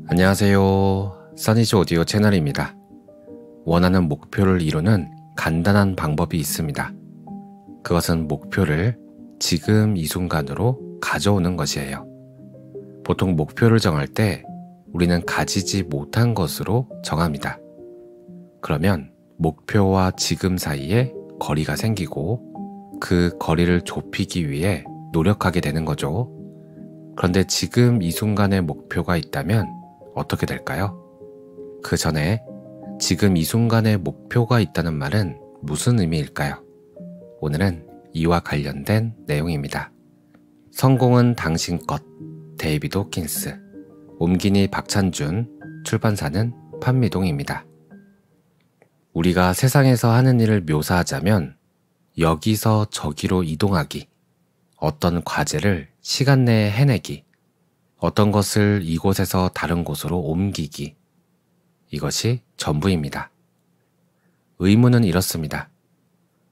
안녕하세요. 써니즈 오디오 채널입니다. 원하는 목표를 이루는 간단한 방법이 있습니다. 그것은 목표를 지금 이 순간으로 가져오는 것이에요. 보통 목표를 정할 때 우리는 가지지 못한 것으로 정합니다. 그러면 목표와 지금 사이에 거리가 생기고 그 거리를 좁히기 위해 노력하게 되는 거죠. 그런데 지금 이 순간에 목표가 있다면 어떻게 될까요? 그 전에 지금 이 순간에 목표가 있다는 말은 무슨 의미일까요? 오늘은 이와 관련된 내용입니다. 성공은 당신 것, 데이비드 호킨스, 옴기니 박찬준, 출판사는 판미동입니다. 우리가 세상에서 하는 일을 묘사하자면 여기서 저기로 이동하기, 어떤 과제를 시간 내에 해내기, 어떤 것을 이곳에서 다른 곳으로 옮기기, 이것이 전부입니다. 의문은 이렇습니다.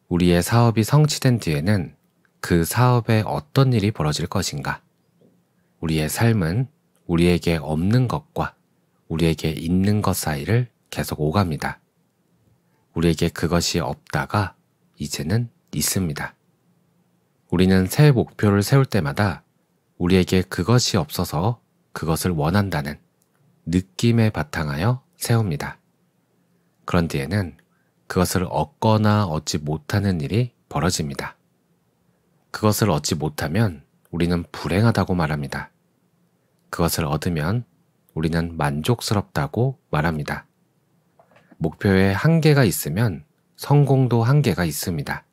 우리의 사업이 성취된 뒤에는 그 사업에 어떤 일이 벌어질 것인가? 우리의 삶은 우리에게 없는 것과 우리에게 있는 것 사이를 계속 오갑니다. 우리에게 그것이 없다가 이제는 있습니다. 우리는 새 목표를 세울 때마다 우리에게 그것이 없어서 그것을 원한다는 느낌에 바탕하여 세웁니다. 그런 뒤에는 그것을 얻거나 얻지 못하는 일이 벌어집니다. 그것을 얻지 못하면 우리는 불행하다고 말합니다. 그것을 얻으면 우리는 만족스럽다고 말합니다. 목표에 한계가 있으면 성공도 한계가 있습니다.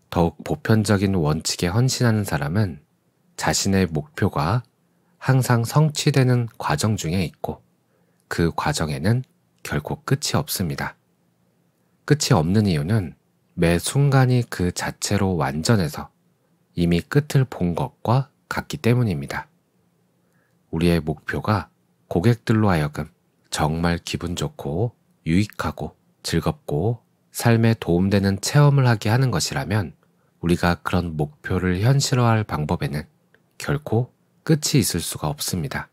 더욱 보편적인 원칙에 헌신하는 사람은 자신의 목표가 항상 성취되는 과정 중에 있고 그 과정에는 결코 끝이 없습니다. 끝이 없는 이유는 매 순간이 그 자체로 완전해서 이미 끝을 본 것과 같기 때문입니다. 우리의 목표가 고객들로 하여금 정말 기분 좋고 유익하고 즐겁고 삶에 도움되는 체험을 하게 하는 것이라면 우리가 그런 목표를 현실화할 방법에는 결코 끝이 있을 수가 없습니다.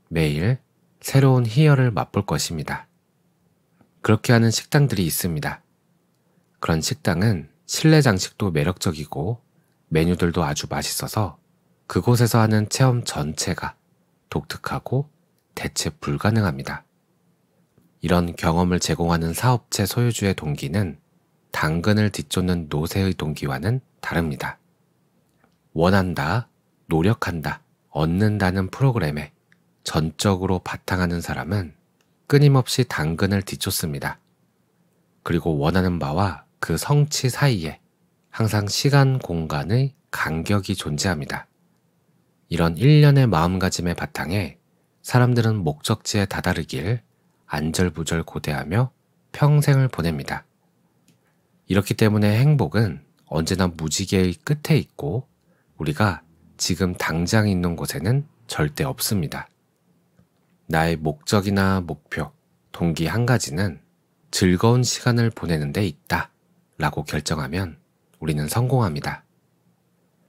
매일 새로운 희열을 맛볼 것입니다. 그렇게 하는 식당들이 있습니다. 그런 식당은 실내 장식도 매력적이고 메뉴들도 아주 맛있어서 그곳에서 하는 체험 전체가 독특하고 대체 불가능합니다. 이런 경험을 제공하는 사업체 소유주의 동기는 당근을 뒤쫓는 노새의 동기와는 다릅니다. 원한다, 노력한다, 얻는다는 프로그램에 전적으로 바탕하는 사람은 끊임없이 당근을 뒤쫓습니다. 그리고 원하는 바와 그 성취 사이에 항상 시간, 공간의 간격이 존재합니다. 이런 일련의 마음가짐의 바탕에 사람들은 목적지에 다다르길 안절부절 고대하며 평생을 보냅니다. 이렇기 때문에 행복은 언제나 무지개의 끝에 있고 우리가 지금 당장 있는 곳에는 절대 없습니다. 나의 목적이나 목표, 동기 한 가지는 즐거운 시간을 보내는 데 있다 라고 결정하면 우리는 성공합니다.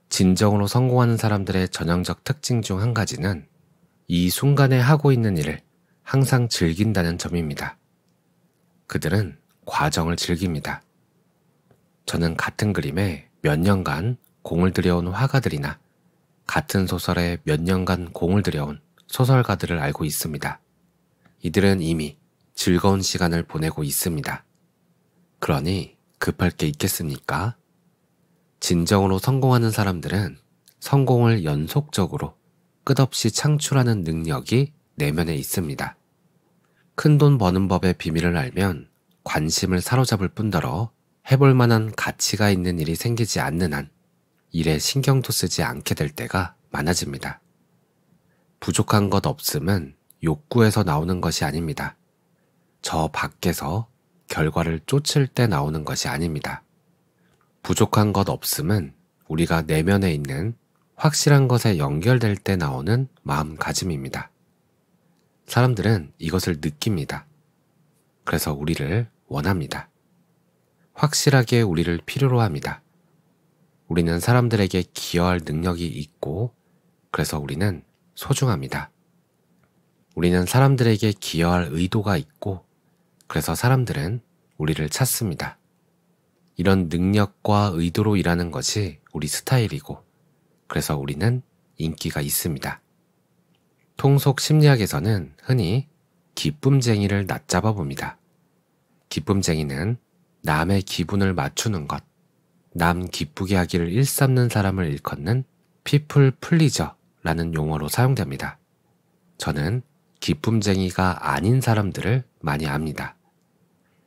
진정으로 성공하는 사람들의 전형적 특징 중 한 가지는 이 순간에 하고 있는 일을 항상 즐긴다는 점입니다. 그들은 과정을 즐깁니다. 저는 같은 그림에 몇 년간 공을 들여온 화가들이나 같은 소설에 몇 년간 공을 들여온 소설가들을 알고 있습니다. 이들은 이미 즐거운 시간을 보내고 있습니다. 그러니 급할 게 있겠습니까? 진정으로 성공하는 사람들은 성공을 연속적으로 끝없이 창출하는 능력이 내면에 있습니다. 큰돈 버는 법의 비밀을 알면 관심을 사로잡을 뿐더러 해볼 만한 가치가 있는 일이 생기지 않는 한 일에 신경도 쓰지 않게 될 때가 많아집니다. 부족한 것 없음은 욕구에서 나오는 것이 아닙니다. 저 밖에서 결과를 쫓을 때 나오는 것이 아닙니다. 부족한 것 없음은 우리가 내면에 있는 확실한 것에 연결될 때 나오는 마음가짐입니다. 사람들은 이것을 느낍니다. 그래서 우리를 원합니다. 확실하게 우리를 필요로 합니다. 우리는 사람들에게 기여할 능력이 있고 그래서 우리는 소중합니다. 우리는 사람들에게 기여할 의도가 있고 그래서 사람들은 우리를 찾습니다. 이런 능력과 의도로 일하는 것이 우리 스타일이고 그래서 우리는 인기가 있습니다. 통속 심리학에서는 흔히 기쁨쟁이를 낮잡아 봅니다. 기쁨쟁이는 남의 기분을 맞추는 것, 남 기쁘게 하기를 일삼는 사람을 일컫는 people pleaser라는 용어로 사용됩니다. 저는 기쁨쟁이가 아닌 사람들을 많이 압니다.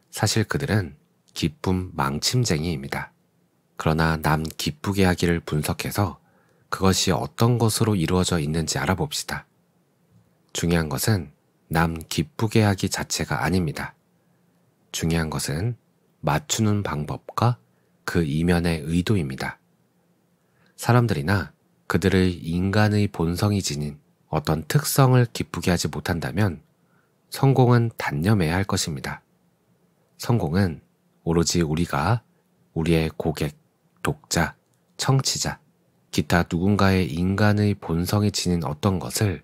사실 그들은 기쁨 망침쟁이입니다. 그러나 남 기쁘게 하기를 분석해서 그것이 어떤 것으로 이루어져 있는지 알아봅시다. 중요한 것은 남 기쁘게 하기 자체가 아닙니다. 중요한 것은 맞추는 방법과 그 이면의 의도입니다. 사람들이나 그들의 인간의 본성이 지닌 어떤 특성을 기쁘게 하지 못한다면 성공은 단념해야 할 것입니다. 성공은 오로지 우리가 우리의 고객, 독자, 청취자, 기타 누군가의 인간의 본성이 지닌 어떤 것을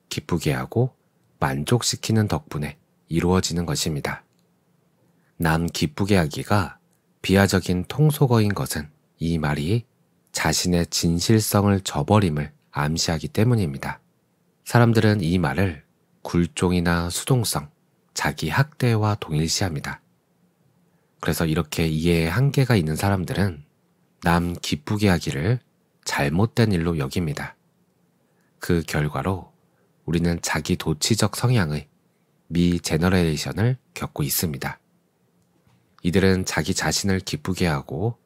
기쁘게 하고 만족시키는 덕분에 이루어지는 것입니다. 남 기쁘게 하기가 비하적인 통속어인 것은 이 말이 자신의 진실성을 저버림을 암시하기 때문입니다. 사람들은 이 말을 굴종이나 수동성, 자기 학대와 동일시합니다. 그래서 이렇게 이해에 한계가 있는 사람들은 남 기쁘게 하기를 잘못된 일로 여깁니다. 그 결과로 우리는 자기 도취적 성향의 미 제너레이션을 겪고 있습니다. 이들은 자기 자신을 기쁘게 하고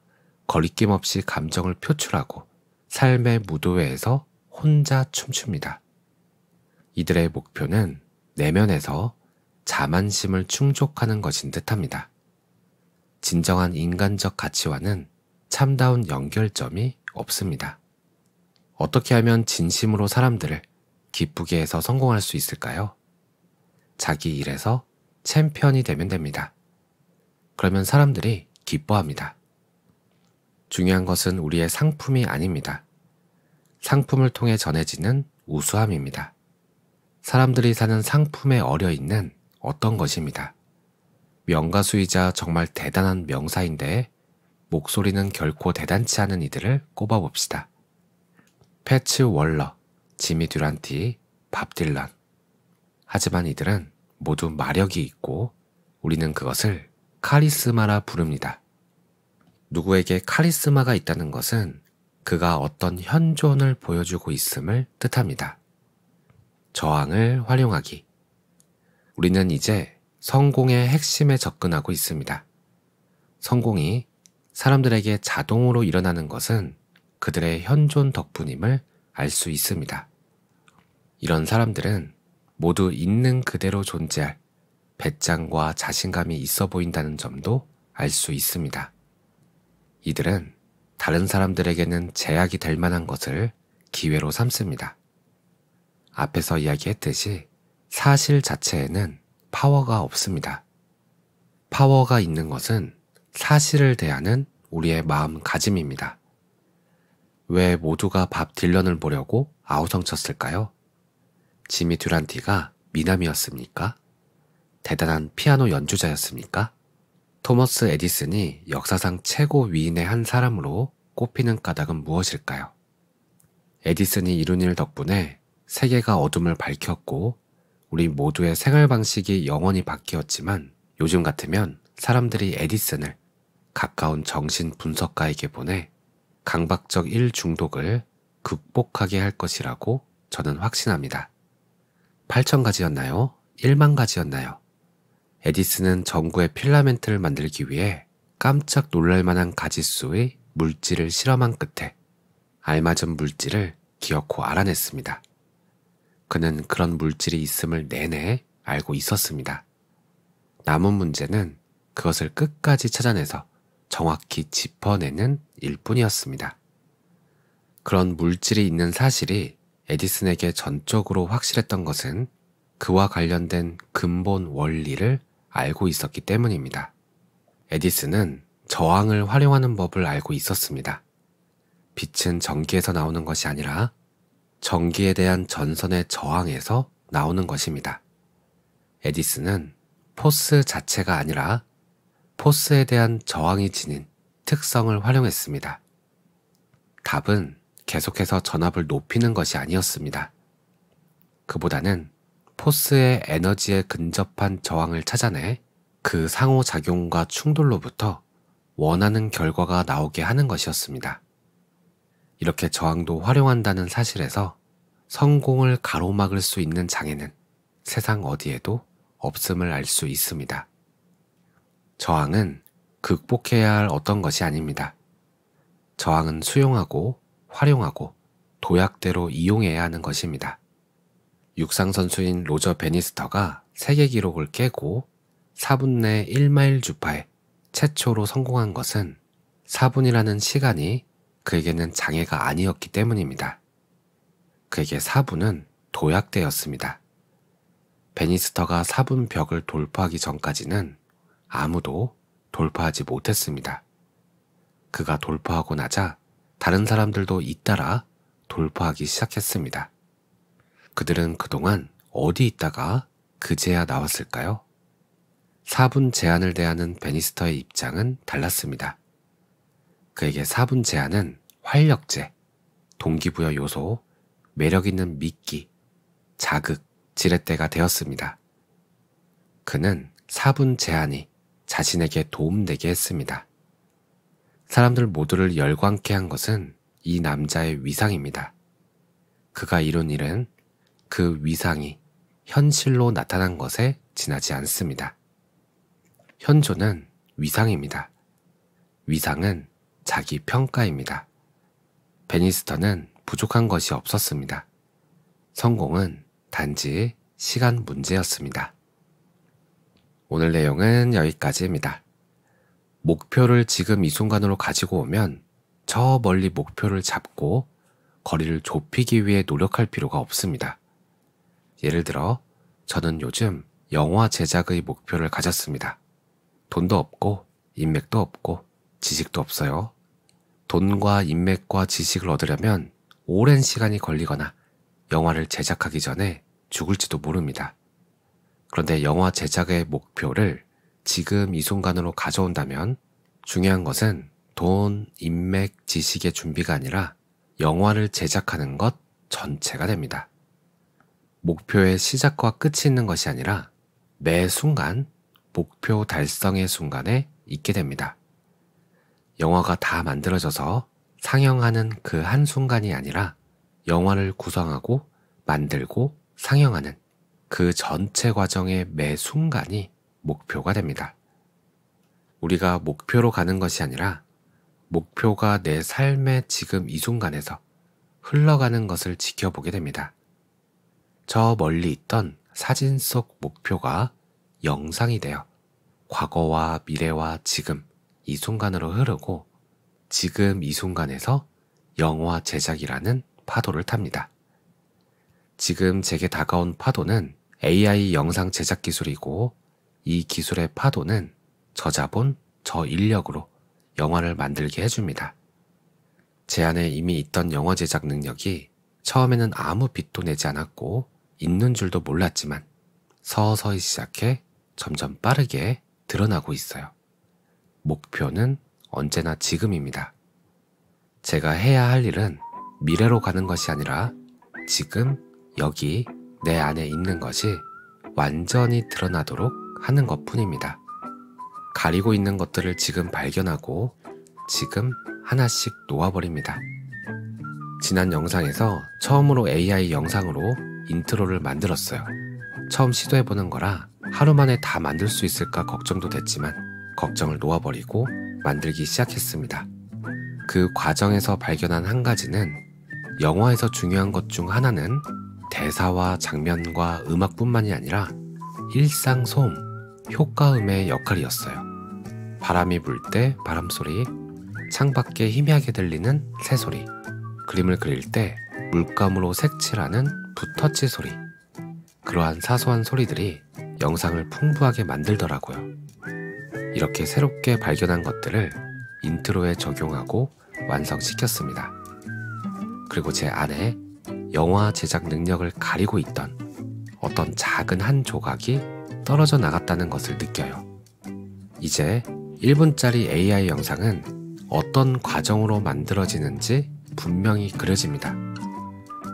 거리낌 없이 감정을 표출하고 삶의 무도회에서 혼자 춤춥니다. 이들의 목표는 내면에서 자만심을 충족하는 것인 듯합니다. 진정한 인간적 가치와는 참다운 연결점이 없습니다. 어떻게 하면 진심으로 사람들을 기쁘게 해서 성공할 수 있을까요? 자기 일에서 챔피언이 되면 됩니다. 그러면 사람들이 기뻐합니다. 중요한 것은 우리의 상품이 아닙니다. 상품을 통해 전해지는 우수함입니다. 사람들이 사는 상품에 어려있는 어떤 것입니다. 명가수이자 정말 대단한 명사인데 목소리는 결코 대단치 않은 이들을 꼽아봅시다. 패츠 월러, 지미 듀란티, 밥 딜런. 하지만 이들은 모두 마력이 있고 우리는 그것을 카리스마라 부릅니다. 누구에게 카리스마가 있다는 것은 그가 어떤 현존을 보여주고 있음을 뜻합니다. 저항을 활용하기. 우리는 이제 성공의 핵심에 접근하고 있습니다. 성공이 사람들에게 자동으로 일어나는 것은 그들의 현존 덕분임을 알 수 있습니다. 이런 사람들은 모두 있는 그대로 존재할 배짱과 자신감이 있어 보인다는 점도 알 수 있습니다. 이들은 다른 사람들에게는 제약이 될 만한 것을 기회로 삼습니다. 앞에서 이야기했듯이 사실 자체에는 파워가 없습니다. 파워가 있는 것은 사실을 대하는 우리의 마음가짐입니다. 왜 모두가 밥 딜런을 보려고 아우성쳤을까요? 지미 듀란티가 미남이었습니까? 대단한 피아노 연주자였습니까? 토머스 에디슨이 역사상 최고 위인의 한 사람으로 꼽히는 까닭은 무엇일까요? 에디슨이 이룬 일 덕분에 세계가 어둠을 밝혔고 우리 모두의 생활 방식이 영원히 바뀌었지만 요즘 같으면 사람들이 에디슨을 가까운 정신 분석가에게 보내 강박적 일 중독을 극복하게 할 것이라고 저는 확신합니다. 8,000가지였나요? 1만 가지였나요? 에디슨은 전구의 필라멘트를 만들기 위해 깜짝 놀랄 만한 가지수의 물질을 실험한 끝에 알맞은 물질을 기어코 알아냈습니다. 그는 그런 물질이 있음을 내내 알고 있었습니다. 남은 문제는 그것을 끝까지 찾아내서 정확히 짚어내는 일뿐이었습니다. 그런 물질이 있는 사실이 에디슨에게 전적으로 확실했던 것은 그와 관련된 근본 원리를 알고 있었기 때문입니다. 에디슨은 저항을 활용하는 법을 알고 있었습니다. 빛은 전기에서 나오는 것이 아니라 전기에 대한 전선의 저항에서 나오는 것입니다. 에디슨은 포스 자체가 아니라 포스에 대한 저항이 지닌 특성을 활용했습니다. 답은 계속해서 전압을 높이는 것이 아니었습니다. 그보다는 포스의 에너지에 근접한 저항을 찾아내 그 상호작용과 충돌로부터 원하는 결과가 나오게 하는 것이었습니다. 이렇게 저항도 활용한다는 사실에서 성공을 가로막을 수 있는 장애는 세상 어디에도 없음을 알 수 있습니다. 저항은 극복해야 할 어떤 것이 아닙니다. 저항은 수용하고 활용하고 도약대로 이용해야 하는 것입니다. 육상선수인 로저 베니스터가 세계 기록을 깨고 4분 내 1마일 주파에 최초로 성공한 것은 4분이라는 시간이 그에게는 장애가 아니었기 때문입니다. 그에게 4분은 도약대였습니다. 베니스터가 4분 벽을 돌파하기 전까지는 아무도 돌파하지 못했습니다. 그가 돌파하고 나자 다른 사람들도 잇따라 돌파하기 시작했습니다. 그들은 그동안 어디 있다가 그제야 나왔을까요? 4분 제한을 대하는 베니스터의 입장은 달랐습니다. 그에게 4분 제한은 활력제, 동기부여 요소, 매력있는 미끼, 자극, 지렛대가 되었습니다. 그는 4분 제한이 자신에게 도움되게 했습니다. 사람들 모두를 열광케 한 것은 이 남자의 위상입니다. 그가 이룬 일은 그 위상이 현실로 나타난 것에 지나지 않습니다. 현존은 위상입니다. 위상은 자기 평가입니다. 베니스터는 부족한 것이 없었습니다. 성공은 단지 시간 문제였습니다. 오늘 내용은 여기까지입니다. 목표를 지금 이 순간으로 가지고 오면 저 멀리 목표를 잡고 거리를 좁히기 위해 노력할 필요가 없습니다. 예를 들어 저는 요즘 영화 제작의 목표를 가졌습니다. 돈도 없고 인맥도 없고 지식도 없어요. 돈과 인맥과 지식을 얻으려면 오랜 시간이 걸리거나 영화를 제작하기 전에 죽을지도 모릅니다. 그런데 영화 제작의 목표를 지금 이 순간으로 가져온다면 중요한 것은 돈, 인맥, 지식의 준비가 아니라 영화를 제작하는 것 전체가 됩니다. 목표의 시작과 끝이 있는 것이 아니라 매 순간 목표 달성의 순간에 있게 됩니다. 영화가 다 만들어져서 상영하는 그 한순간이 아니라 영화를 구성하고 만들고 상영하는 그 전체 과정의 매 순간이 목표가 됩니다. 우리가 목표로 가는 것이 아니라 목표가 내 삶의 지금 이 순간에서 흘러가는 것을 지켜보게 됩니다. 저 멀리 있던 사진 속 목표가 영상이 되어 과거와 미래와 지금 이 순간으로 흐르고 지금 이 순간에서 영화 제작이라는 파도를 탑니다. 지금 제게 다가온 파도는 AI 영상 제작 기술이고 이 기술의 파도는 저자본, 저 인력으로 영화를 만들게 해줍니다. 제 안에 이미 있던 영화 제작 능력이 처음에는 아무 빛도 내지 않았고 있는 줄도 몰랐지만 서서히 시작해 점점 빠르게 드러나고 있어요. 목표는 언제나 지금입니다. 제가 해야 할 일은 미래로 가는 것이 아니라 지금 여기 내 안에 있는 것이 완전히 드러나도록 하는 것뿐입니다. 가리고 있는 것들을 지금 발견하고 지금 하나씩 놓아버립니다. 지난 영상에서 처음으로 AI 영상으로 인트로를 만들었어요. 처음 시도해보는 거라 하루 만에 다 만들 수 있을까 걱정도 됐지만 걱정을 놓아버리고 만들기 시작했습니다. 그 과정에서 발견한 한 가지는 영화에서 중요한 것 중 하나는 대사와 장면과 음악뿐만이 아니라 일상 소음, 효과음의 역할이었어요. 바람이 불 때 바람소리, 창밖에 희미하게 들리는 새소리, 그림을 그릴 때 물감으로 색칠하는 붓터치 소리, 그러한 사소한 소리들이 영상을 풍부하게 만들더라고요. 이렇게 새롭게 발견한 것들을 인트로에 적용하고 완성시켰습니다. 그리고 제 안에 영화 제작 능력을 가리고 있던 어떤 작은 한 조각이 떨어져 나갔다는 것을 느껴요. 이제 1분짜리 AI 영상은 어떤 과정으로 만들어지는지 분명히 그려집니다.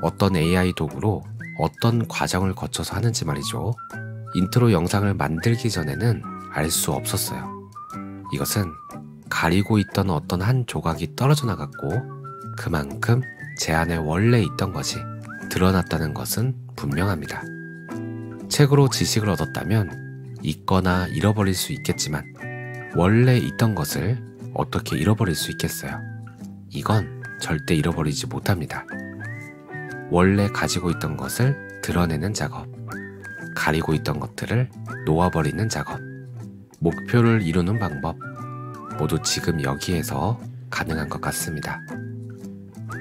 어떤 AI 도구로 어떤 과정을 거쳐서 하는지 말이죠. 인트로 영상을 만들기 전에는 알 수 없었어요. 이것은 가리고 있던 어떤 한 조각이 떨어져 나갔고 그만큼 제 안에 원래 있던 것이 드러났다는 것은 분명합니다. 책으로 지식을 얻었다면 잊거나 잃어버릴 수 있겠지만 원래 있던 것을 어떻게 잃어버릴 수 있겠어요? 이건 절대 잃어버리지 못합니다. 원래 가지고 있던 것을 드러내는 작업, 가리고 있던 것들을 놓아버리는 작업, 목표를 이루는 방법, 모두 지금 여기에서 가능한 것 같습니다.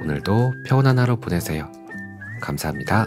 오늘도 평온한 하루 보내세요. 감사합니다.